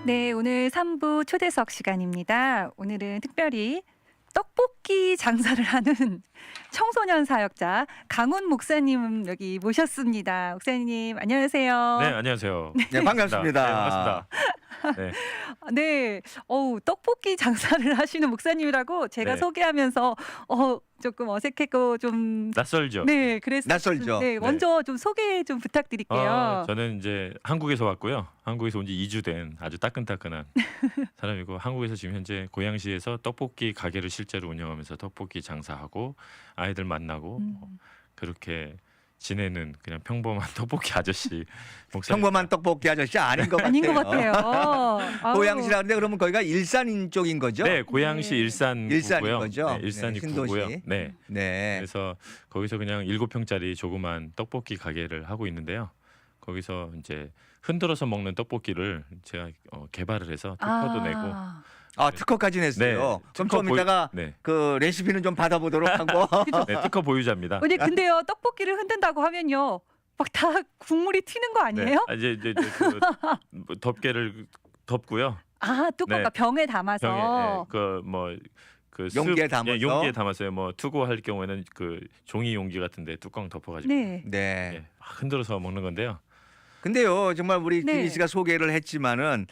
네, 오늘 3부 초대석 시간입니다. 오늘은 특별히 떡볶이 장사를 하는 청소년 사역자 강훈 목사님 여기 모셨습니다. 목사님 안녕하세요. 네, 안녕하세요. 네, 반갑습니다. 네, 반갑습니다. 네. 네, 떡볶이 장사를 하시는 목사님이라고 제가 네. 소개하면서 조금 어색했고 좀 낯설죠. 네, 그래서 낯설죠. 네, 먼저 좀 소개 좀 부탁드릴게요. 저는 이제 한국에서 왔고요. 한국에서 온 지 2주 된 아주 따끈따끈한 사람이고 한국에서 지금 현재 고양시에서 떡볶이 가게를 실제로 운영하면서 떡볶이 장사하고 아이들 만나고 그렇게 지내는 그냥 평범한 떡볶이 아저씨 목사님. 평범한 떡볶이 아저씨 아닌 것 같아요. 아닌 것 같아요. 아우. 고양시라는데 그러면 거기가 일산 쪽인 거죠? 네, 고양시 네. 일산구고요. 일산인 거죠? 네, 일산이 네, 구고요. 신도시. 네. 네. 그래서 거기서 그냥 7평짜리 조그만 떡볶이 가게를 하고 있는데요. 거기서 이제 흔들어서 먹는 떡볶이를 제가 개발을 해서 특허도 내고 아, 특허까지 냈어요. 네, 그럼 특허 좀 이따가 네. 그 레시피는 좀 받아보도록 하고. 네, 특허 보유자입니다. 근데요, 떡볶이를 흔든다고 하면요, 막 다 국물이 튀는 거 아니에요? 네. 이제 그 덮개를 덮고요. 아, 뚜껑가 네. 병에 담아서. 그 용기에 담아서? 용기에 담았어요. 뭐 투고할 경우에는 그 종이 용기 같은데 뚜껑 덮어가지고 네. 네. 막 흔들어서 먹는 건데요. 근데요, 정말 우리 네. 기리 씨가 소개를 했지만은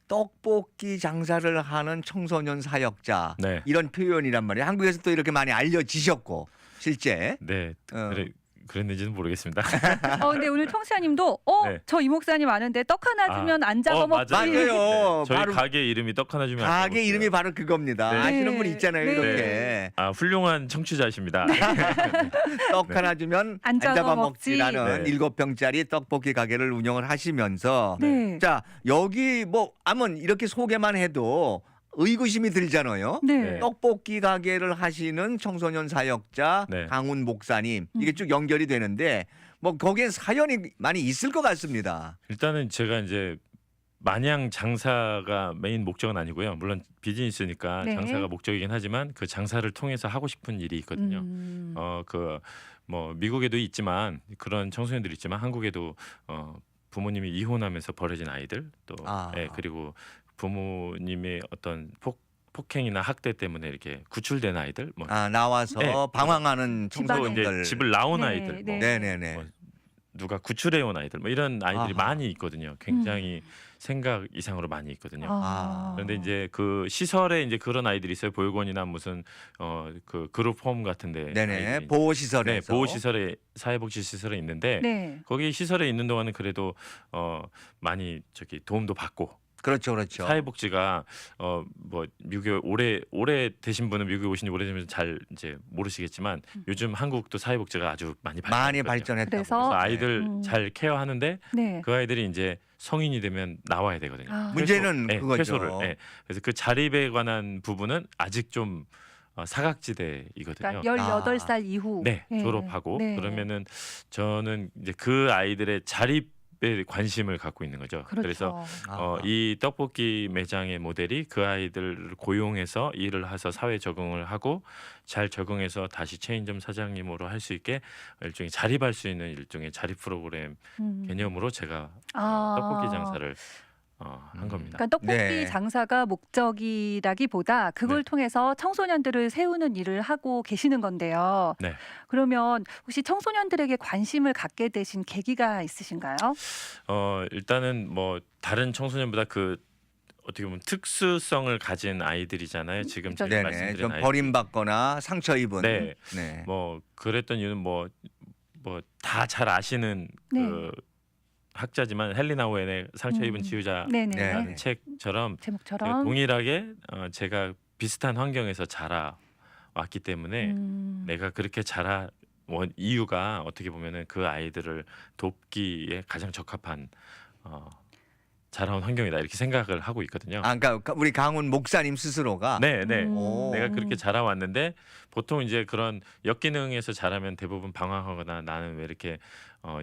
떡볶이 장사를 하는 청소년 사역자 네. 이런 표현이란 말이에요. 한국에서 또 이렇게 많이 알려지셨고 실제. 네, 어. 그랬는지는 모르겠습니다. 근데 오늘 청취자님도 네. 저 이 목사님 아는데 떡 하나 주면 안 잡아 먹지. 맞아요. 맞아요. 저희 바로 가게 이름이 떡 하나 주면 안 가게 먹어요. 이름이 바로 그겁니다. 네. 아시는 분 있잖아요. 네. 이렇게 아, 훌륭한 청취자십니다. 떡 네. 하나 주면 안 안 잡아 잡아 먹지. 먹지라는 네. 7평짜리 떡볶이 가게를 운영을 하시면서 네. 자 여기 뭐 아무 이렇게 소개만 해도 의구심이 들잖아요. 네. 네. 떡볶이 가게를 하시는 청소년 사역자 네. 강훈 목사님 이게 쭉 연결이 되는데 뭐 거기엔 사연이 많이 있을 것 같습니다. 일단은 제가 이제 마냥 장사가 메인 목적은 아니고요. 물론 비즈니스니까 네. 장사가 목적이긴 하지만 그 장사를 통해서 하고 싶은 일이 있거든요. 뭐 미국에도 있지만 그런 청소년들이 있지만 한국에도 부모님이 이혼하면서 버려진 아이들 또 그리고 부모님의 어떤 폭행이나 학대 때문에 이렇게 구출된 아이들 뭐 나와서 네. 방황하는 또 지방에. 이제 청소년들. 집을 나온 네, 아이들 뭐, 네. 네네네. 뭐 누가 구출해 온 아이들 뭐 이런 아이들이 아하. 많이 있거든요. 굉장히 생각 이상으로 많이 있거든요. 그런데 이제 그 시설에 이제 그런 아이들이 있어요. 보육원이나 무슨 그 그룹 홈 같은데 네네. 보호 시설에서. 보호 시설에 사회복지 시설에 있는데 네. 거기 시설에 있는 동안은 그래도 많이 저기 도움도 받고 그렇죠. 사회복지가 뭐 미국에 오래 되신 분은 미국에 오신 지 오래되면서 잘 이제 모르시겠지만 요즘 한국도 사회복지가 아주 많이 많이 발전했거든요. 발전했다고. 그래서 그래서 아이들 네. 잘 케어하는데 네. 그 아이들이 이제 성인이 되면 나와야 되거든요. 문제는 그거죠. 퇴소를. 그래서 그 자립에 관한 부분은 아직 좀 사각지대이거든요. 그러니까 18살 이후. 네, 졸업하고 네. 그러면은 저는 이제 그 아이들의 자립에 관심을 갖고 있는 거죠. 그렇죠. 그래서 아하. 이 떡볶이 매장의 모델이 그 아이들을 고용해서 일을 해서 사회 적응을 하고 잘 적응해서 다시 체인점 사장님으로 할 수 있게 일종의 자립할 수 있는 일종의 자립 프로그램 개념으로 제가 떡볶이 장사를 한 겁니다. 그러니까 떡볶이 네. 장사가 목적이라기보다 그걸 네. 통해서 청소년들을 세우는 일을 하고 계시는 건데요. 네. 그러면 혹시 청소년들에게 관심을 갖게 되신 계기가 있으신가요? 일단은 뭐 다른 청소년보다 그 어떻게 보면 특수성을 가진 아이들이잖아요. 지금 제가 네네. 말씀드린 좀 아이들. 버림받거나 상처 입은. 네. 네. 뭐 그랬던 이유는 뭐 다 잘 아시는 네. 그 학자지만 헬리나 오웬의 상처 입은 지우자라는 네네. 네. 책처럼 제가 제목처럼. 동일하게 제가 비슷한 환경에서 자라왔기 때문에 내가 그렇게 자라 이유가 어떻게 보면은 그 아이들을 돕기에 가장 적합한 자라온 환경이다 이렇게 생각을 하고 있거든요. 그러니까 우리 강훈 목사님 스스로가. 네. 오. 내가 그렇게 자라왔는데 보통 이제 그런 역기능에서 자라면 대부분 방황하거나 나는 왜 이렇게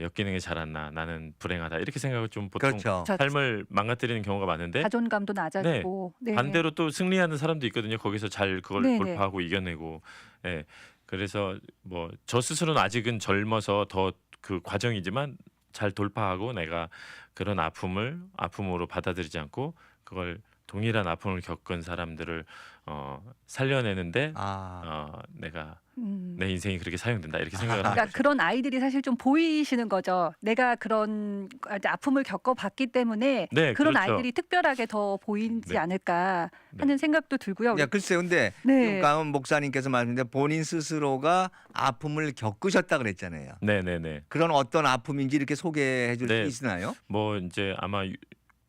역기능에 자랐나 나는 불행하다 이렇게 생각을 좀 보통 그렇죠. 삶을 망가뜨리는 경우가 많은데 자존감도 낮아지고. 네. 반대로 또 승리하는 사람도 있거든요. 거기서 잘 그걸 네네. 돌파하고 이겨내고. 예. 그래서 뭐 저 스스로는 아직은 젊어서 더 그 과정이지만 잘 돌파하고 내가 그런 아픔을 아픔으로 받아들이지 않고 그걸 동일한 아픔을 겪은 사람들을 살려내는데 내가 내 인생이 그렇게 사용된다 이렇게 생각을 하는 그러니까 거죠. 그런 아이들이 사실 좀 보이시는 거죠. 내가 그런 아픔을 겪어봤기 때문에 네, 그런 그렇죠. 아이들이 특별하게 더 보이지 네. 않을까 네. 하는 생각도 들고요. 야, 글쎄요. 근데 네. 지금 강원 목사님께서 말씀하신데 본인 스스로가 아픔을 겪으셨다 그랬잖아요. 네네네. 그런 어떤 아픔인지 이렇게 소개해 줄 수 네. 있나요? 뭐 이제 아마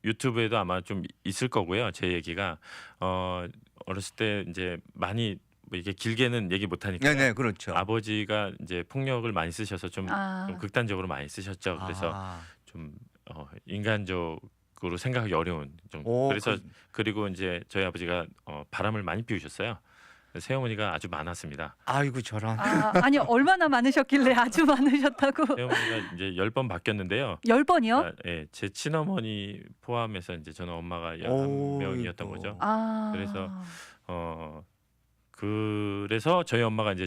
유튜브에도 아마 좀 있을 거고요. 제 얘기가 어렸을 때 이제 많이 뭐 이게 길게는 얘기 못 하니까 네네, 그렇죠. 아버지가 이제 폭력을 많이 쓰셔서 좀 극단적으로 많이 쓰셨죠. 그래서 좀 인간적으로 생각하기 어려운 정도. 그래서 그리고 이제 저희 아버지가 바람을 많이 피우셨어요. 새어머니가 아주 많았습니다. 아이고 저런. 아니 얼마나 많으셨길래 아주 많으셨다고. 새어머니가 이제 10번 바뀌었는데요. 10번이요? 예, 제 친어머니 포함해서 이제 저는 엄마가 11명이었던 거죠. 그래서 그래서 저희 엄마가 이제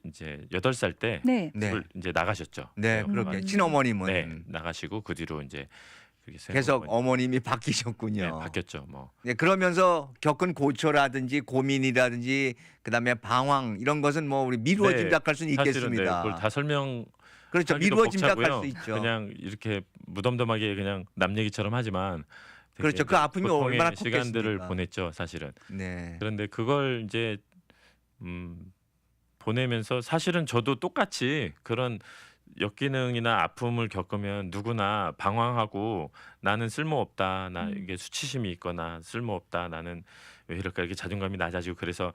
이제 8살 때 네. 집을 이제 나가셨죠. 네, 저희 엄마가. 그렇게 친어머님은 네, 나가시고 그 뒤로 이제 그게 계속 새어머니- 어머님이 네, 바뀌셨군요. 바뀌었죠. 뭐 네, 그러면서 겪은 고초라든지 고민이라든지 그다음에 방황 이런 것은 뭐 우리 미루어 네, 짐작할 수는 사실은 있겠습니다. 그걸 다 설명 그렇죠. 하기도 미루어 짐작할 벅차고요. 수 있죠. 그냥 이렇게 무덤덤하게 그냥 남 얘기처럼 하지만 되게 그렇죠. 그 이제 아픔이 고통의 얼마나 시간들을 컸겠습니까. 보냈죠, 사실은. 네. 그런데 그걸 이제 보내면서 사실은 저도 똑같이 그런 역기능이나 아픔을 겪으면 누구나 방황하고 나는 쓸모없다. 나 이게 수치심이 있거나 쓸모없다. 나는 왜 이럴까 이렇게 자존감이 낮아지고 그래서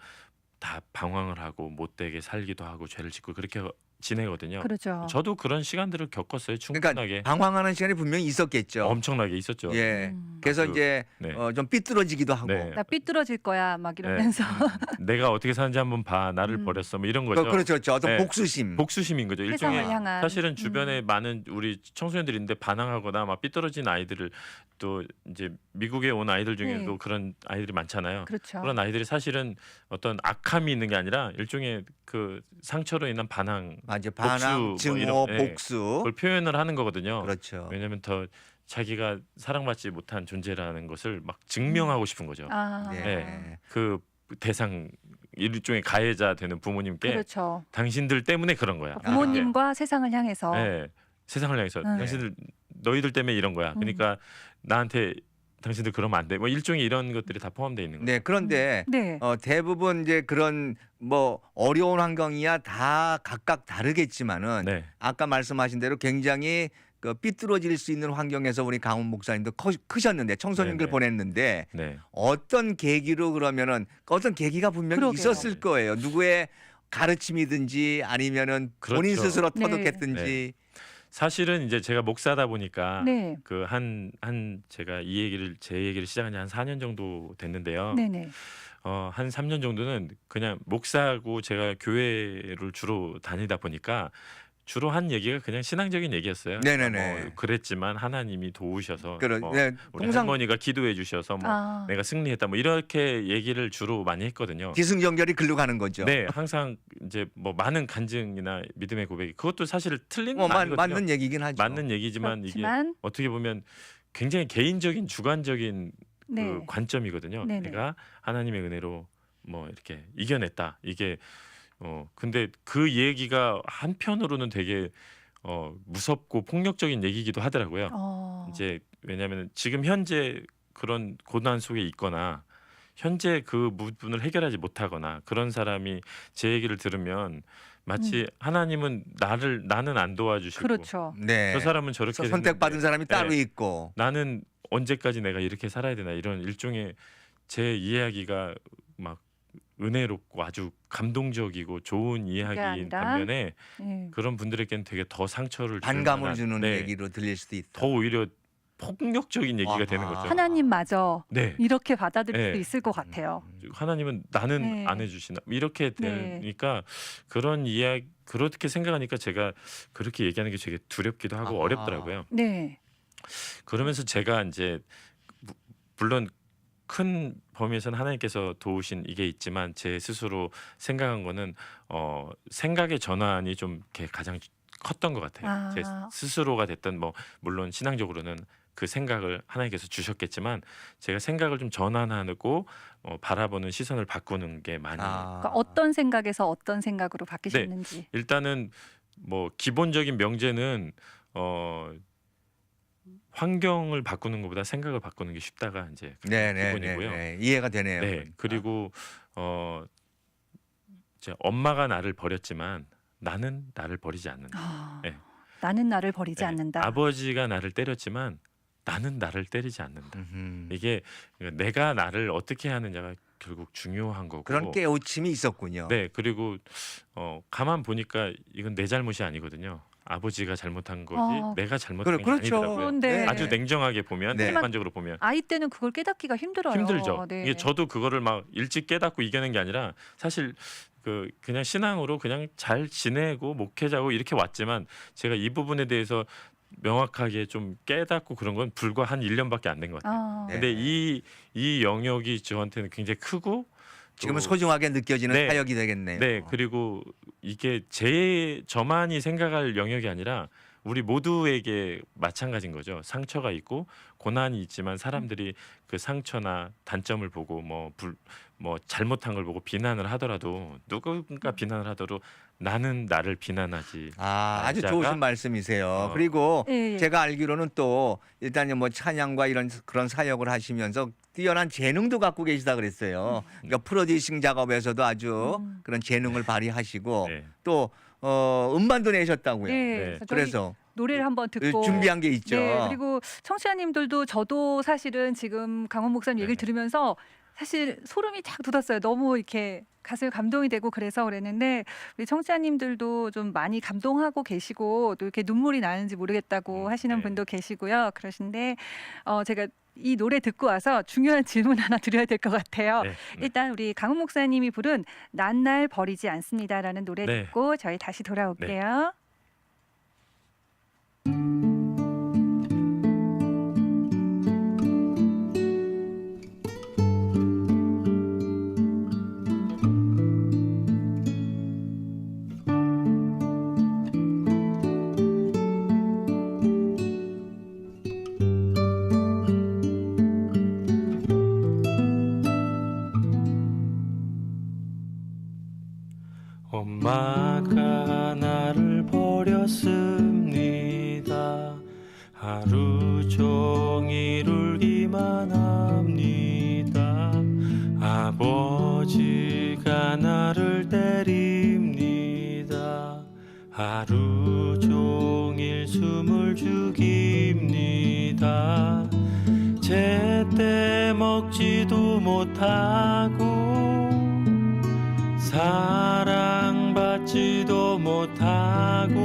다 방황을 하고 못되게 살기도 하고 죄를 짓고 그렇게 지내거든요. 그렇죠. 저도 그런 시간들을 겪었어요. 그러니까 충분하게. 방황하는 시간이 분명히 있었겠죠. 엄청나게 있었죠. 예. 그래서 아주, 이제 네. 좀 삐뚤어지기도 하고. 네. 나 삐뚤어질 거야 막 이러면서. 내가 어떻게 사는지 한번 봐. 나를 버렸어. 뭐 이런 거죠. 그렇죠. 그렇죠. 어떤 네. 복수심. 복수심인 거죠. 세상을 일종의 향한. 사실은 주변에 많은 우리 청소년들이 있는데 반항하거나 막 삐뚤어진 아이들을 또 이제 미국에 온 아이들 중에도 네. 그런 아이들이 많잖아요. 그렇죠. 그런 아이들이 사실은 어떤 악함이 있는 게 아니라 일종의 그 상처로 인한 반항, 맞아. 반항, 복수, 뭐 증오, 이런, 예. 복수. 그걸 표현을 하는 거거든요. 그렇죠. 왜냐하면 더 자기가 사랑받지 못한 존재라는 것을 막 증명하고 싶은 거죠. 네. 네. 그 대상 일종의 가해자 되는 부모님께 그렇죠. 당신들 때문에 그런 거야. 부모님과 세상을 향해서. 네. 세상을 향해서 당신들 너희들 때문에 이런 거야. 그러니까 나한테 당신들 그러면 안 돼. 뭐 일종의 이런 것들이 다 포함되어 있는 거죠. 네. 그런데 네. 대부분 이제 그런 뭐 어려운 환경이야 다 각각 다르겠지만은 네. 아까 말씀하신 대로 굉장히 그 삐뚤어질 수 있는 환경에서 우리 강원 목사님도 크셨는데 청소년들 네네. 보냈는데 네. 어떤 계기로 그러면은 어떤 계기가 분명히 그러게요. 있었을 거예요. 누구의 가르침이든지 아니면은 본인 그렇죠. 스스로 네. 터득했든지. 사실은 이제 제가 목사다 보니까 네. 그 제가 제 얘기를 시작한 지 한 4년 정도 됐는데요. 네네. 한 3년 정도는 그냥 목사고 제가 교회를 주로 다니다 보니까 주로 한 얘기가 그냥 신앙적인 얘기였어요. 네네네. 뭐 그랬지만 하나님이 도우셔서 뭐 네, 우리 통상 할머니가 기도해 주셔서 뭐 내가 승리했다 뭐 이렇게 얘기를 주로 많이 했거든요. 기승전결이 글로 가는 거죠. 네, 항상 이제 뭐 많은 간증이나 믿음의 고백이 그것도 사실 틀린 건 아니거든요. 맞는 얘기긴 하죠. 맞는 얘기지만 이게 그렇지만 어떻게 보면 굉장히 개인적인 주관적인 네. 그 관점이거든요. 네네. 내가 하나님의 은혜로 뭐 이렇게 이겨냈다. 이게 근데 그 얘기가 한편으로는 되게 무섭고 폭력적인 얘기이기도 하더라고요. 이제 왜냐하면 지금 현재 그런 고난 속에 있거나 현재 그 부분을 해결하지 못하거나 그런 사람이 제 얘기를 들으면 마치 하나님은 나는 안 도와주시고 그렇죠. 네. 저 사람은 저렇게 선택받은 됐는데 사람이 따로 네. 있고. 나는 언제까지 내가 이렇게 살아야 되나 이런 일종의 제 이야기가 막 은혜롭고 아주 감동적이고 좋은 이야기인 아니라 반면에 네. 그런 분들에게는 되게 더 상처를 줄 반감을 만한, 주는 네, 얘기로 들릴 수도 있다. 더 오히려 폭력적인 얘기가 아하. 되는 거죠. 하나님마저 네. 이렇게 받아들일 네. 수 있을 것 같아요. 하나님은 나는 네. 안 해주시나 이렇게 네. 되니까 그런 이야기 그렇게 생각하니까 제가 그렇게 얘기하는 게 되게 두렵기도 하고 아하. 어렵더라고요. 네. 그러면서 제가 이제 물론 큰 범위에서는 하나님께서 도우신 이게 있지만 제 스스로 생각한 거는 생각의 전환이 좀 이렇게 가장 컸던 것 같아요. 제 스스로가 됐던 뭐 물론 신앙적으로는 그 생각을 하나님께서 주셨겠지만 제가 생각을 좀 전환하고 바라보는 시선을 바꾸는 게 많이 그러니까 어떤 생각에서 어떤 생각으로 바뀌셨는지. 일단은 뭐 기본적인 명제는 환경을 바꾸는 것보다 생각을 바꾸는 게 쉽다가 이제 기본이고요. 네, 이해가 되네요. 네, 그리고 이제 엄마가 나를 버렸지만 나는 나를 버리지 않는다. 네. 나는 나를 버리지 네, 않는다. 아버지가 나를 때렸지만 나는 나를 때리지 않는다. 이게 내가 나를 어떻게 하느냐가 결국 중요한 거고. 그런 깨우침이 있었군요. 네, 그리고 가만 보니까 이건 내 잘못이 아니거든요. 아버지가 잘못한 거지 내가 잘못한 게 그렇죠. 아니더라고요. 네. 아주 냉정하게 보면 네. 객관적으로 보면 아이 때는 그걸 깨닫기가 힘들어요. 힘들죠. 네. 이게 저도 그거를 막 일찍 깨닫고 이겨낸 게 아니라 사실 그냥 신앙으로 그냥 잘 지내고 목회자고 이렇게 왔지만 제가 이 부분에 대해서 명확하게 좀 깨닫고 그런 건 불과 한 1년밖에 안 된 것 같아요. 네. 근데 이 영역이 저한테는 굉장히 크고 지금은 소중하게 느껴지는 네. 사역이 되겠네요. 네, 그리고 이게 저만이 생각할 영역이 아니라 우리 모두에게 마찬가지인 거죠. 상처가 있고 고난이 있지만 사람들이 그 상처나 단점을 보고 뭐 잘못한 걸 보고 비난을 하더라도 누군가 비난을 하더라도 나는 나를 비난하지. 아주 자가 좋으신 말씀이세요. 그리고 예, 예. 제가 알기로는 또 일단 뭐 찬양과 이런 그런 사역을 하시면서 뛰어난 재능도 갖고 계시다 그랬어요. 그러니까 프로듀싱 작업에서도 아주 그런 재능을 발휘하시고 네. 또 음반도 내셨다고요. 네. 그래서 노래를 한번 듣고 준비한 게 있죠. 네, 그리고 청취자님들도 저도 사실은 지금 강원 목사님 얘기를 네. 들으면서 사실 소름이 쫙 돋았어요. 너무 이렇게 가슴에 감동이 되고 그래서 그랬는데 우리 청취자님들도 좀 많이 감동하고 계시고 또 이렇게 눈물이 나는지 모르겠다고 하시는 네. 분도 계시고요. 그러신데 제가 이 노래 듣고 와서 중요한 질문 하나 드려야 될 것 같아요. 네. 일단 우리 강원 목사님이 부른 난 날 버리지 않습니다라는 노래 네. 듣고 저희 다시 돌아올게요. 엄마가 나를 버렸습니다. 하루 종일 울기만 합니다. 아버지가 나를 때립니다. 하루 종일 숨을 죽입니다. 제때 먹지도 못하고 사랑받지도 못하고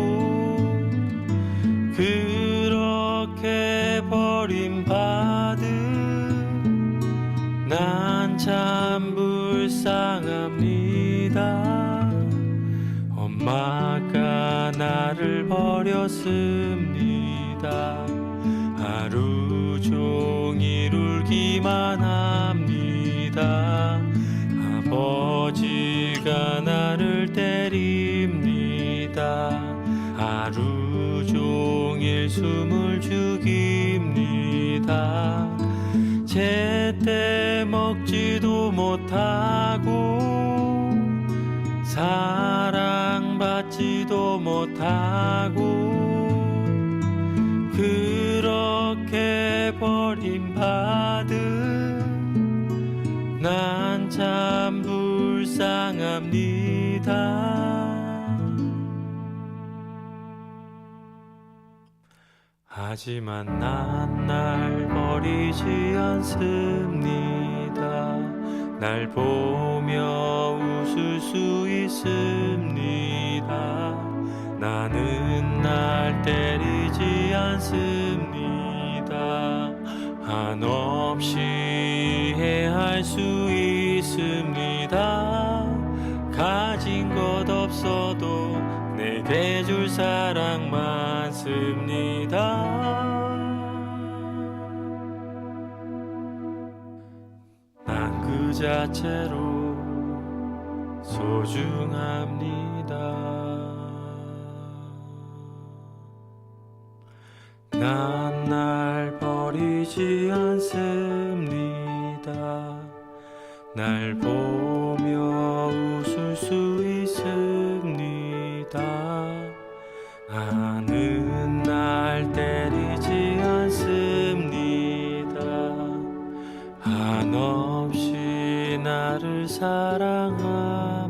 그렇게 버림받은 난 참 불쌍합니다. 엄마가 나를 버렸습니다. 하루 종일 울기만 합니다. 아버지가 나를 때립니다. 하루 종일 숨을 죽입니다. 제때 먹지도 못하고 사랑받지도 못하고 그렇게 버림받은 난 참 불쌍합니다. 하지만 난 날 버리지 않습니다. 날 보며 웃을 수 있습니다. 나는 날 때리지 않습니다. 한없이 해할 수 있습니다. 가진 것 없어도 내게 줄 사랑 많습니다. 난 그 자체로 소중합니다. 난 날 버리지 때리지 않습니다. 날 보며 웃을 수 있습니다. 나는 날 때리지 않습니다. 한없이 나를 사랑합니다.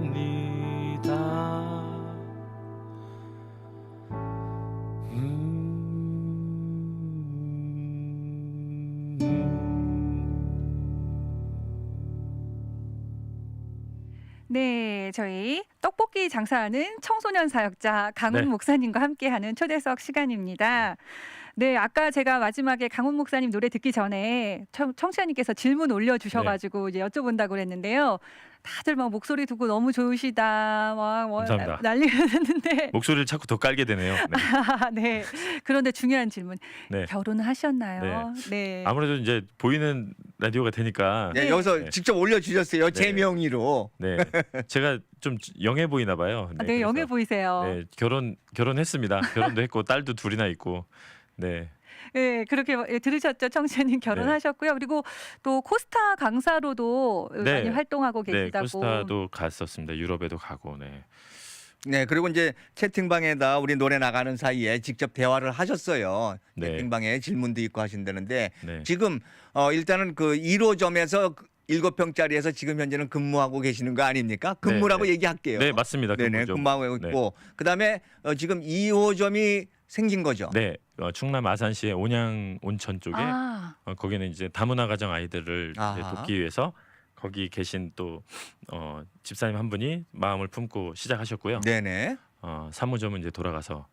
네, 저희 떡볶이 장사하는 청소년 사역자 강훈 네. 목사님과 함께하는 초대석 시간입니다. 네, 아까 제가 마지막에 강훈 목사님 노래 듣기 전에 청취자님께서 질문 올려주셔가지고 이제 여쭤본다고 그랬는데요. 다들 막 목소리 듣고 너무 좋으시다, 막 감사합니다. 난리가 났는데. 목소리를 자꾸 더 깔게 되네요. 네. 네. 그런데 중요한 질문. 네. 결혼을 하셨나요? 네. 아무래도 이제 보이는 라디오가 되니까 네, 여기서 네. 직접 올려주셨어요. 제 명의로. 네. 제가 좀 영해 보이나 봐요. 아, 네, 영해 그래서 보이세요. 네, 결혼했습니다. 결혼도 했고 딸도 둘이나 있고. 네. 네, 그렇게 들으셨죠? 청취자님 결혼하셨고요. 그리고 또 코스타 강사로도 네. 많이 활동하고 네, 계시다고. 코스타도 갔었습니다. 유럽에도 가고. 네. 네, 그리고 이제 채팅방에다 우리 노래 나가는 사이에 직접 대화를 하셨어요. 네. 채팅방에 질문도 있고 하신다는데 네. 지금 일단은 그 1호점에서 7평짜리에서 지금 현재는 근무하고 계시는 거 아닙니까? 근무라고 네. 얘기할게요. 네, 맞습니다. 네네, 근무죠. 근무하고 네. 있고 그다음에 지금 2호점이 생긴 거죠. 네. 충남 아산시의 온양 온천 쪽에 아, 거기는 이제 다문화 가정 아이들을 이제 아하. 돕기 위해서 거기 계신 또 집사님 한 분이 마음을 품고 시작하셨고요. 네네. 사무점은 이제 돌아가서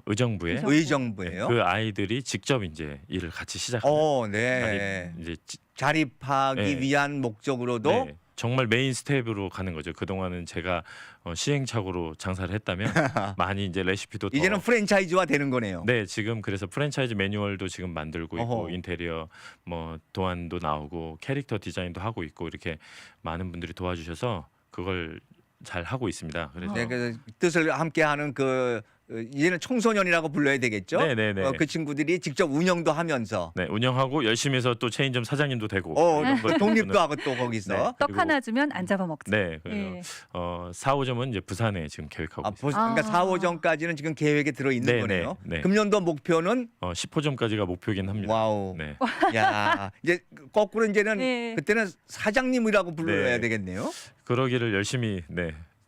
의정부에 의정- 의정부예요. 그 아이들이 직접 이제 일을 같이 시작하는 네. 이제 자립하기 네. 위한 목적으로도 네, 정말 메인 스텝으로 가는 거죠. 그 동안은 제가 시행착오로 장사를 했다면 많이 이제 레시피도 더 이제는 프랜차이즈화 되는 거네요. 네, 지금 그래서 프랜차이즈 매뉴얼도 지금 만들고 있고 어허. 인테리어 뭐 도안도 나오고 캐릭터 디자인도 하고 있고 이렇게 많은 분들이 도와주셔서 그걸 잘 하고 있습니다. 그래서 네, 그 뜻을 함께하는 이제는 청소년이라고 불러야 되겠죠. 네네네. 그 친구들이 직접 운영도 하면서 네, 운영하고 열심히 해서 또 체인점 사장님도 되고 이런 걸 독립도 하고 또 거기서 네. 떡 그리고- 하나 주면 안 잡아먹자. 네, 그래서 예. 4, 5점은 이제 부산에 지금 계획하고 있습니다. 그러니까 4, 5점까지는 지금 계획에 들어 있는 네, 거네요. 네, 네. 금년도 목표는 10호점까지가 목표긴 합니다. 와우. 네. 야, 이제 거꾸로 이제는 네. 그때는 사장님이라고 불러야 네. 되겠네요. 그러기를 열심히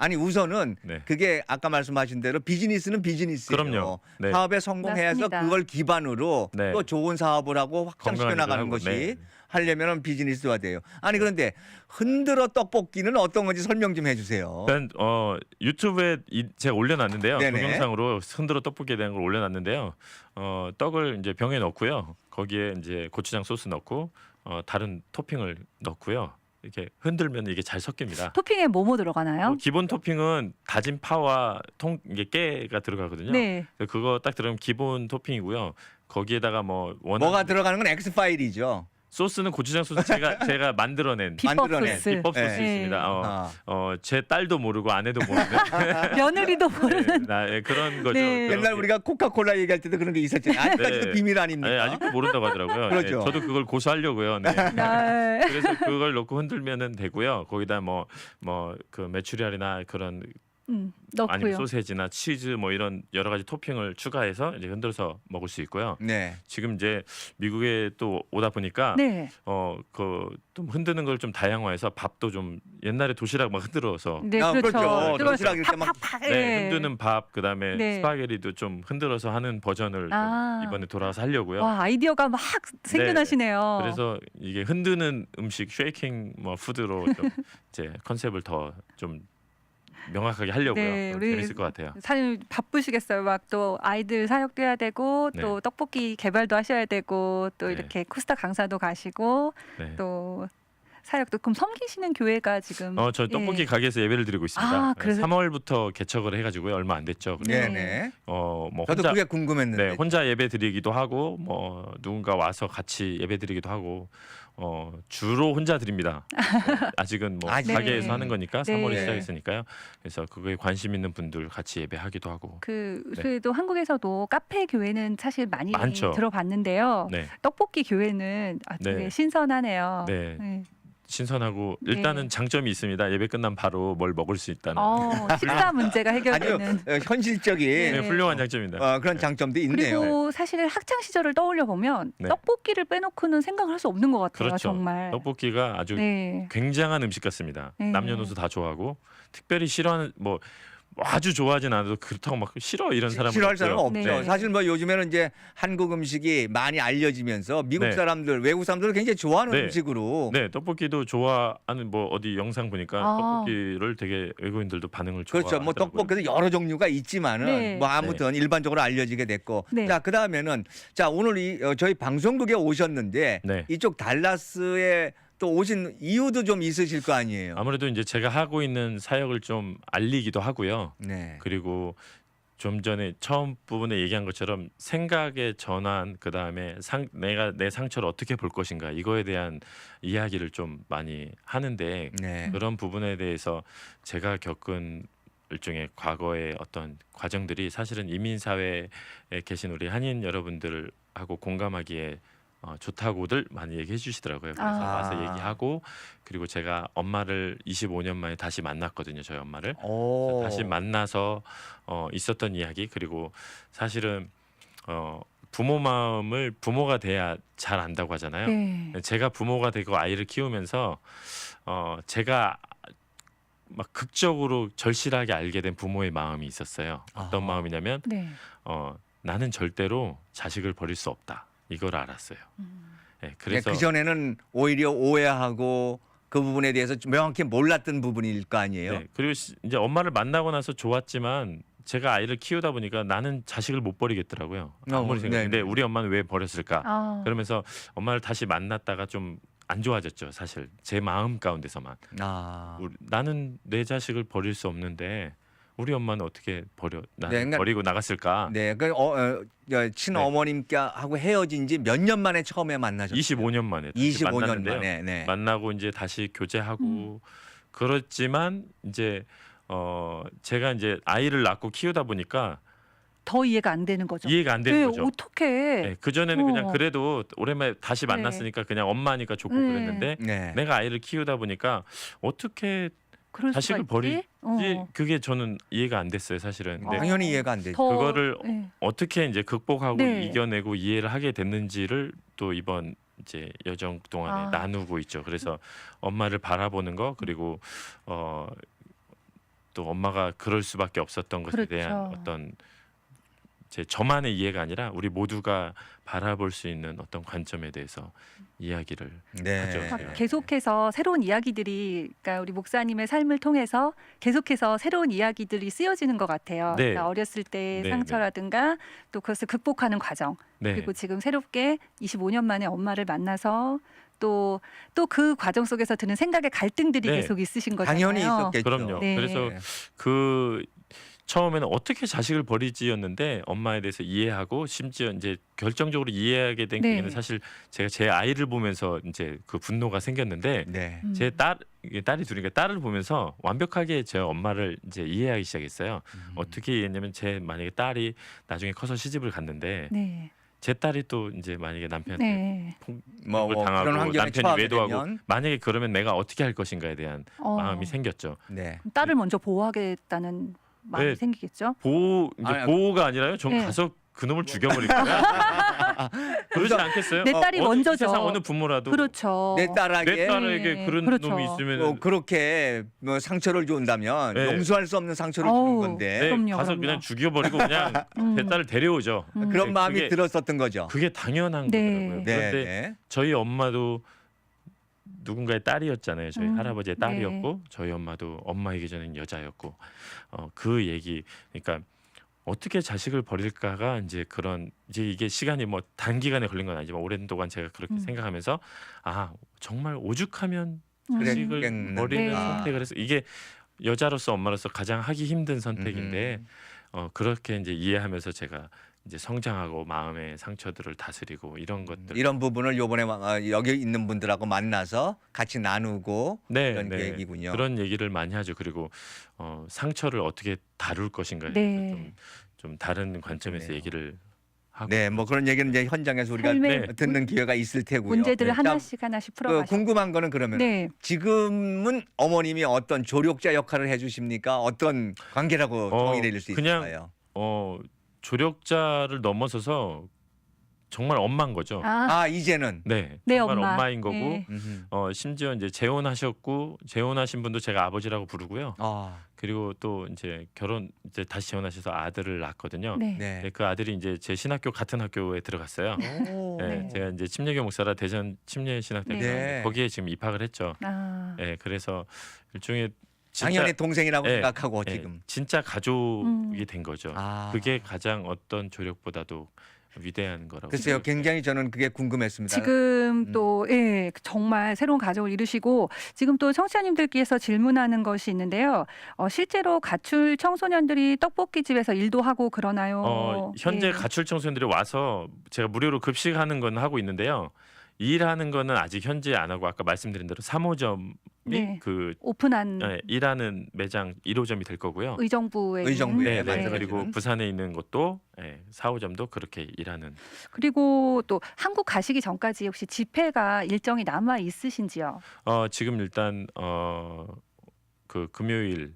아니 우선은 네. 그게 아까 말씀하신 대로 비즈니스는 비즈니스예요. 그럼요. 네. 사업에 성공해서 맞습니다. 그걸 기반으로 네. 또 좋은 사업을 하고 확장시켜 건강하기도 나가는 하고, 것이 네. 하려면 비즈니스화 돼요. 아니 그런데 흔들어 떡볶이는 어떤 건지 설명 좀 해주세요. 일단 유튜브에 제가 올려놨는데요. 네네. 동영상으로 흔들어 떡볶이에 대한 걸 올려놨는데요. 떡을 이제 병에 넣고요. 거기에 이제 고추장 소스 넣고 다른 토핑을 넣고요. 이렇게 흔들면 이게 잘 섞입니다. 토핑에 뭐뭐 들어가나요? 기본 토핑은 다진 파와 이게 깨가 들어가거든요. 네. 그거 딱 들어가면 기본 토핑이고요. 거기에다가 뭐가 들어가는 건 X 파일이죠. 소스는 고추장 소스 제가 만들어낸 비법 만들어낸 소스. 비법 소스 네. 있습니다. 제 딸도 모르고 아내도 모르는 며느리도 모르는. 그런 거죠. 네. 옛날 우리가 코카콜라 얘기할 때도 그런 게 있었잖아요. 아직까지도 네. 비밀 아닙니까? 네, 아직도 모른다고 하더라고요. 그렇죠. 네, 저도 그걸 고수하려고요. 네. 네. 그래서 그걸 넣고 흔들면은 되고요. 거기다 뭐 그 메추리알이나 그런 아니면 넣고요. 소세지나 치즈 뭐 이런 여러 가지 토핑을 추가해서 이제 흔들어서 먹을 수 있고요. 네. 지금 이제 미국에 또 오다 보니까 네. 좀 흔드는 걸 좀 다양화해서 밥도 좀 옛날에 도시락 막 흔들어서 네, 아, 그렇죠. 그렇죠. 그거 도시락 이렇게 막 팍팍팍. 네, 예. 흔드는 밥 그다음에 네. 스파게티도 좀 흔들어서 하는 버전을 아. 좀 이번에 돌아와서 하려고요. 와, 아이디어가 막 생겨나시네요. 그래서 이게 흔드는 음식 쉐이킹 뭐 푸드로 좀 이제 컨셉을 더 좀 명확하게 하려고요. 네, 그럼 우리 재밌을 것 같아요. 사장님 바쁘시겠어요. 막 또 아이들 사역도 해야 되고 네. 또 떡볶이 개발도 하셔야 되고 또 네. 이렇게 코스타 강사도 가시고 네. 또 사역도 그럼 섬기시는 교회가 지금 저 떡볶이 예. 가게에서 예배를 드리고 있습니다. 아, 네, 그래서- 3월부터 개척을 해가지고요. 얼마 안 됐죠. 그래서 네. 네네. 뭐 저도 혼자 그게 궁금했는데. 네, 혼자 예배 드리기도 하고 뭐 누군가 와서 같이 예배 드리기도 하고 주로 혼자 드립니다. 아직은 뭐 아직. 가게에서 네. 하는 거니까 네. 3월에 시작했으니까요. 그래서 그거에 관심 있는 분들 같이 예배하기도 하고. 네. 그래도 한국에서도 카페 교회는 사실 많이 많죠. 들어봤는데요. 네, 떡볶이 교회는 되게 네. 신선하네요. 네. 네. 신선하고 네. 일단은 장점이 있습니다. 예배 끝나면 바로 뭘 먹을 수 있다는 식사 문제가 아주 해결되는. 현실적인 네, 네. 훌륭한 장점입니다. 그런 장점도 있네요. 그리고 사실 학창 시절을 떠올려 보면 네. 떡볶이를 빼놓고는 생각을 할 수 없는 것 같아요. 그렇죠. 정말. 떡볶이가 아주 네. 굉장한 음식 같습니다. 네. 남녀노소 다 좋아하고 특별히 싫어하는 뭐 아주 좋아하진 않아도 그렇다고 막 싫어 이런 사람은 싫어할 사람은 없고요. 없죠. 네. 사실 뭐 요즘에는 이제 한국 음식이 많이 알려지면서 미국 네. 사람들, 외국 사람들 굉장히 좋아하는 네. 음식으로. 네, 떡볶이도 좋아하는 뭐 어디 영상 보니까 떡볶이를 되게 외국인들도 반응을 그렇죠. 뭐 좋아하더라고요. 떡볶이도 여러 종류가 있지만은 네. 뭐 아무튼 일반적으로 알려지게 됐고. 네. 자, 그다음에는 자, 오늘 저희 방송국에 오셨는데 네. 이쪽 달라스에 또 오신 이유도 좀 있으실 거 아니에요. 아무래도 이제 제가 하고 있는 사역을 좀 알리기도 하고요. 네. 그리고 좀 전에 처음 부분에 얘기한 것처럼 생각의 전환, 그다음에 내가 내 상처를 어떻게 볼 것인가 이거에 대한 이야기를 좀 많이 하는데 네. 그런 부분에 대해서 제가 겪은 일종의 과거의 어떤 과정들이 사실은 이민 사회에 계신 우리 한인 여러분들하고 공감하기에 좋다고들 많이 얘기해 주시더라고요. 그래서 아. 와서 얘기하고 그리고 제가 엄마를 25년 만에 다시 만났거든요. 저희 엄마를. 오. 다시 만나서 있었던 이야기, 그리고 사실은 부모 마음을 부모가 돼야 잘 안다고 하잖아요. 네. 제가 부모가 되고 아이를 키우면서 제가 막 극적으로 절실하게 알게 된 부모의 마음이 있었어요. 어떤 아. 마음이냐면 네. 나는 절대로 자식을 버릴 수 없다. 이걸 알았어요. 네, 그래서 그 전에는 오히려 오해하고 그 부분에 대해서 좀 명확히 몰랐던 부분일 거 아니에요. 네, 그리고 이제 엄마를 만나고 나서 좋았지만 제가 아이를 키우다 보니까 나는 자식을 못 버리겠더라고요. 아무리 생각해도. 근데 우리 엄마는 왜 버렸을까? 아. 그러면서 엄마를 다시 만났다가 좀 안 좋아졌죠. 사실 제 마음 가운데서만. 아. 나는 내 자식을 버릴 수 없는데 우리 엄마는 어떻게 나를 네, 그러니까- 버리고 나갔을까? 네, 그 친어머님하고 헤어진 지 몇 년 만에 처음에 만나셨어요? 25년 만에 다시 25년 만났는데요. 만에. 네. 만나고 이제 다시 교제하고 그렇지만 이제 제가 이제 아이를 낳고 키우다 보니까 더 이해가 안 되는 거죠. 이해가 안 되는 네, 거죠. 어떻게? 네, 그 전에는 그냥 어. 그래도 오랜만에 다시 네. 만났으니까 그냥 엄마니까 좋고 네. 그랬는데 네. 내가 아이를 키우다 보니까 어떻게 그럴 수가 자식을 있지? 버리지? 어. 그게 저는 이해가 안 됐어요, 사실은. 근데 당연히 이해가 안 되죠. 더- 그거를 네. 어떻게 이제 극복하고 네. 이겨내고 이해를 하게 됐는지를 또 이번 이제 여정 동안에 아. 나누고 있죠. 그래서 엄마를 바라보는 거, 그리고 또 엄마가 그럴 수밖에 없었던 것에 대한 그렇죠. 어떤 저만의 이해가 아니라 우리 모두가 바라볼 수 있는 어떤 관점에 대해서 이야기를 네. 하죠. 계속해서 새로운 이야기들이, 그러니까 우리 목사님의 삶을 통해서 계속해서 새로운 이야기들이 쓰여지는 것 같아요. 네. 그러니까 어렸을 때 네, 상처라든가 또 그것을 극복하는 과정, 네. 그리고 지금 새롭게 25년 만에 엄마를 만나서 또 그 과정 속에서 드는 생각의 갈등들이 네. 계속 있으신 거잖아요. 당연히 있었겠죠. 그럼요. 네. 그래서 그 처음에는 어떻게 자식을 버리지였는데 엄마에 대해서 이해하고 심지어 이제 결정적으로 이해하게 된 네. 계기는 사실 제가 제 아이를 보면서 이제 그 분노가 생겼는데 네. 음. 제 딸이 둘이니까 딸을 보면서 완벽하게 제 엄마를 이제 이해하기 시작했어요. 어떻게 이해했냐면 만약에 딸이 나중에 커서 시집을 갔는데 네. 제 딸이 또 이제 만약에 남편한테 네. 뭐 폭력을 당하고 그런 환경에 남편이 처하게 외도하고 되면 만약에 그러면 내가 어떻게 할 것인가에 대한 어, 마음이 생겼죠. 네. 딸을 먼저 보호하겠다는 마음이 네. 생기겠죠. 이제 보호가 아니라요. 전 네. 가서 그놈을 죽여버릴 거야. 그러지 않겠어요? 내 딸이 먼저죠. 이 세상 어느 부모라도 그렇죠. 내 딸에게 내 딸에게 그런 그렇죠. 놈이 있으면 그렇게 뭐 상처를 준다면 네. 용서할 수 없는 상처를 어우. 주는 건데 그럼요, 가서 그럼요. 그냥 죽여버리고 그냥 제 딸을 데려오죠. 그런 네, 마음이 그게- 들었었던 거죠. 그게 당연한 네. 거더라고요. 네. 그런데 네. 저희 엄마도 누군가의 딸이었잖아요. 저희 할아버지의 네. 딸이었고 저희 엄마도 엄마이기 전엔 여자였고 그 얘기, 그러니까 어떻게 자식을 버릴까가 이제 이게 시간이 뭐 단기간에 걸린 건 아니지만 오랜 동안 제가 그렇게 생각하면서 정말 오죽하면 그래, 의식을 깎는. 버리는 네. 선택을 해서 이게 여자로서 엄마로서 가장 하기 힘든 선택인데 그렇게 이제 이해하면서 제가 이제 성장하고 마음의 상처들을 다스리고 이런 것들 이런 부분을 요번에 여기 있는 분들하고 만나서 같이 나누고 네, 이런 네. 계획이군요. 그런 얘기를 많이 하죠. 그리고 상처를 어떻게 다룰 것인가에 네. 대해서 좀 다른 관점에서 그러네요. 얘기를 하고 네, 뭐 그런 얘기는 이제 현장에서 우리가 삶의 네. 듣는 기회가 있을 테고요. 문제들을 자, 하나씩 하나씩 풀어가시고. 궁금한 거는 그러면 네. 지금은 어머님이 어떤 조력자 역할을 해주십니까? 어떤 관계라고 정의 내릴 수 그냥 있을까요? 조력자를 넘어서서 정말 엄마인 거죠. 아, 이제는. 네, 네, 정말 엄마. 엄마인 거고 네. 심지어 이제 재혼하셨고 재혼하신 분도 제가 아버지라고 부르고요. 그리고 또 이제 이제 다시 재혼하셔서 아들을 낳았거든요. 네. 네. 네, 그 아들이 이제 제 신학교 같은 학교에 들어갔어요. 오. 네, 네. 제가 이제 침례교 목사라 대전 침례신학대학교 네. 거기에 지금 입학을 했죠. 아. 네, 그래서 일종의 당연히 동생이라고 네. 생각하고 네, 지금. 진짜 가족이 된 거죠. 아. 그게 가장 어떤 조력보다도 위대한 거라고. 글쎄요, 생각해요. 굉장히 저는 그게 궁금했습니다. 지금 또 예, 정말 새로운 가족을 이루시고 지금 또 청취자님들께서 질문하는 것이 있는데요. 실제로 가출 청소년들이 떡볶이 집에서 일도 하고 그러나요? 현재 예. 가출 청소년들이 와서 제가 무료로 급식하는 건 하고 있는데요. 일하는 거는 아직 현재 안 하고 아까 말씀드린 대로 3호점이 네. 그 오픈한 일하는 매장 1호점이 될 거고요. 의정부에 의정부에 네, 있는, 네. 만들어지는. 그리고 부산에 있는 곳도 4호점도 그렇게 일하는. 그리고 또 한국 가시기 전까지 혹시 집회가 일정이 남아 있으신지요? 지금 일단 그 금요일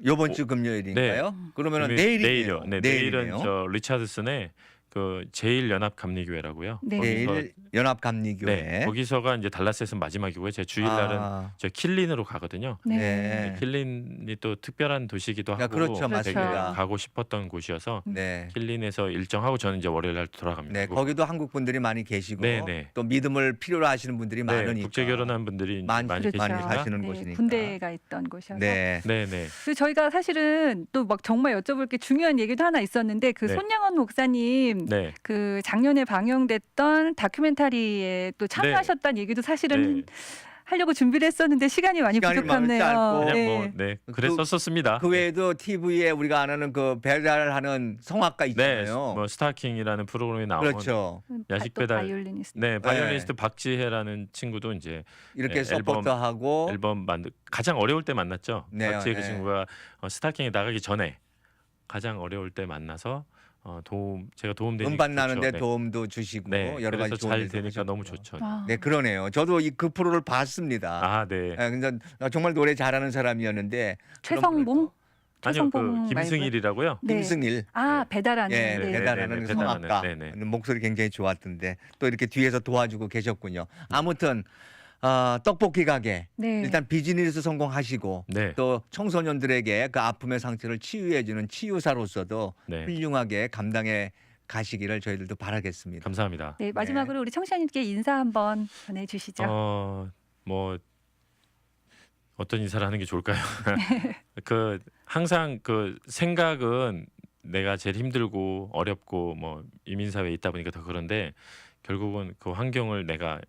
요번 주 금요일인가요? 그러면은 내일이네요. 내일이요. 네, 내일은 내일이네요. 저 리차드슨의 그 제일 연합 감리교회라고요. 네. 내일 연합감리교회. 네, 거기서가 이제 달라스에서 마지막이고요. 제 주일날은 저 킬린으로 가거든요. 네. 킬린이 또 특별한 도시기도 하고 그렇죠, 되게 맞습니다. 가고 싶었던 곳이어서 네. 킬린에서 일정하고 저는 이제 월요일 날 돌아갑니다. 네, 거기도 한국 분들이 많이 계시고 네, 네. 또 믿음을 필요로 하시는 분들이 네, 많으니까. 국제 결혼한 분들이 많이 많이 그렇죠. 많이 계시니까. 가시는 네, 곳이니까. 군대가 있던 곳이어서. 네. 네, 네. 그리고 저희가 사실은 또 막 정말 여쭤볼 게 중요한 얘기도 하나 있었는데 그 네. 손양원 목사님 네. 그 작년에 방영됐던 다큐멘터리에 또 참여하셨다는 얘기도 사실은 네. 하려고 준비를 했었는데 시간이 많이 시간이 부족하네요. 짧고. 그냥 네. 그랬었습니다. 그 외에도 TV에 우리가 안 하는 그 배달하는 성악가 네, 있잖아요. 뭐 스타킹이라는 프로그램에 나온 그렇죠. 야식 또 배달. 바이올리니스트. 네, 바이올리니스트 박지혜라는 친구도 이제 이렇게 네, 앨범- 서포트하고 앨범 가장 어려울 때 만났죠. 네, 박지혜 그 네. 친구가 스타킹에 나가기 전에 가장 어려울 때 만나서 제가 도움 되니 음반 나는데 네. 도움도 주시고 네, 여러 가지 그래서 좋은 잘 일도 되니까 너무 하셨고요. 좋죠. 아. 네, 그러네요. 저도 그 프로를 봤습니다. 아, 네. 근데 정말 노래 잘하는 사람이었는데 최성봉? 아니요, 그 최성봉 김승일이라고요. 네. 김승일. 아, 배달하는. 예, 네. 배달하는 네, 성악가. 네, 네. 목소리 굉장히 좋았던데 또 이렇게 뒤에서 도와주고 계셨군요. 아무튼 떡볶이 가게 네. 일단 비즈니스 성공하시고 네. 또 청소년들에게 그 아픔의 상처를 치유해주는 치유사로서도 네. 훌륭하게 감당해 가시기를 저희들도 바라겠습니다. 감사합니다. 네, 마지막으로 우리 청취자님께 인사 한번 전해주시죠. 뭐 어떤 인사를 하는 게 좋을까요? 그 항상 그 생각은 내가 제일 힘들고 어렵고 뭐 이민 사회에 있다 보니까 더 그런데 결국은 그 환경을 내가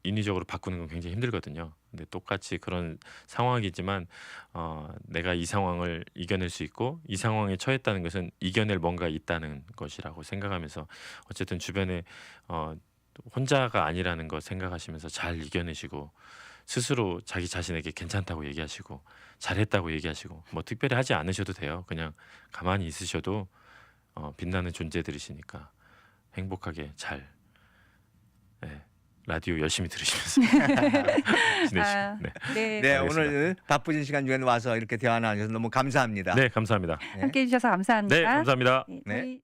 인위적으로 바꾸는 건 굉장히 힘들거든요. 근데 똑같이 그런 상황이지만 내가 이 상황을 이겨낼 수 있고 이 상황에 처했다는 것은 이겨낼 뭔가 있다는 것이라고 생각하면서 어쨌든 주변에 혼자가 아니라는 거 생각하시면서 잘 이겨내시고 스스로 자기 자신에게 괜찮다고 얘기하시고 잘했다고 얘기하시고 뭐 특별히 하지 않으셔도 돼요. 그냥 가만히 있으셔도 빛나는 존재들이시니까 행복하게 잘 라디오 열심히 들으시면서 지내시고. 아, 네. 네. 네, 알겠습니다. 오늘 바쁘신 시간 중에 와서 이렇게 대화 나누셔서 너무 감사합니다. 네, 감사합니다. 함께 해주셔서 감사합니다. 네, 감사합니다. 네, 네. 저희